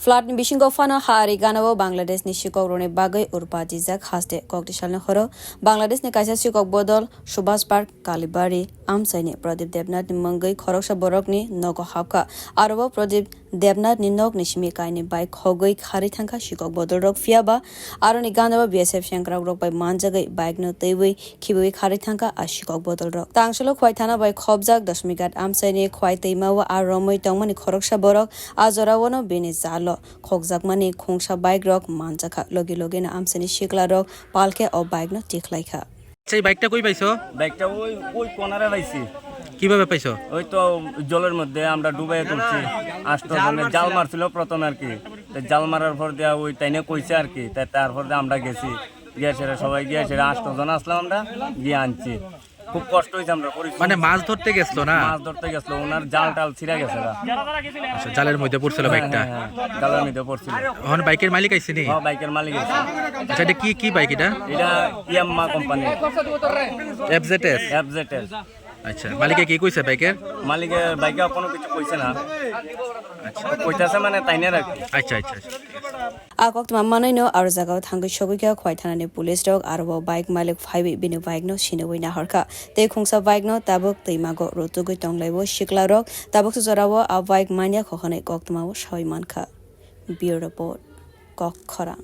Flat ni bising gofana hari ganawo Bangladesh ni sikok rone bagai urpa jizak haste koktisal na khoro Bangladesh ni kaisa sikok bodol Subhas Park Kalibari amsai ni Pradip Debnath ni mangai khoroksa borok ni nogo hapka arobo Pradip Debnath ni nog ni shimi kai ni bai khogoi khari thangka sikok bodol rok fiaba aro ni ganawo BSF shankrak rok bai manjagai bike no teiwi khiboi khari thangka a sikok bodol rok tangsalo khwai thana bai khobjak dashmigat amsai ni khwai teimawa aro moi tongmani khoroksa borok ajorawono bini jalo khokjakmani khongsa bike rok manjaka logi logi na amsani shikla rok palke o bike no tikhlaikha সেই বাইকটা কই পাইছো? বাইকটা ওই কোনারে পাইছি। কিভাবে পাইছো? ওই তো জলের মধ্যে আমরা ডুবাইয়া তুলছি। 8 জনের জাল মারছিল প্রথমে আর কি। জাল মারার পর দিয়া ওই টাইনে কইছে আর কি। তারপর আমরা গেছি। গিয়ে সবাই গিয়ে 8 জন আসলাম আমরা গিয়ে আনছি। খুব কষ্ট হইছে আমরা মানে মাছ ধরতে গেছিল না? মাছ ধরতে গেছিল ওনার জাল টাল ছিঁড়া গেছে। আচ্ছা জালের মধ্যে পড়ছিল বাইকটা। জালের মধ্যে পড়ছিল। এখন বাইকের মালিক আইছে নি? হ্যাঁ বাইকের মালিক আইছে। আচ্ছা এটা কি বাইক এটা? এটা ইয়াম্মা কোম্পানি। এফজেডএস। আচ্ছা মালিকে কি কইছে বাইকের? বাইকে কোনো কিছু কইছে না। আচ্ছা কইতাছে মানে তাইনে রাখি। আচ্ছা। akok tma manai no aro jagao thangai sogoi kya khwai thana ni police rok aro bike malik phaibi bini bike no sinoi na harka te khungsa bike no tabuk teimago rotugoi tonglaibo shikla rok tabuk jorawo a bike mania khokhane kok tma o soi mankha bureau report kok khora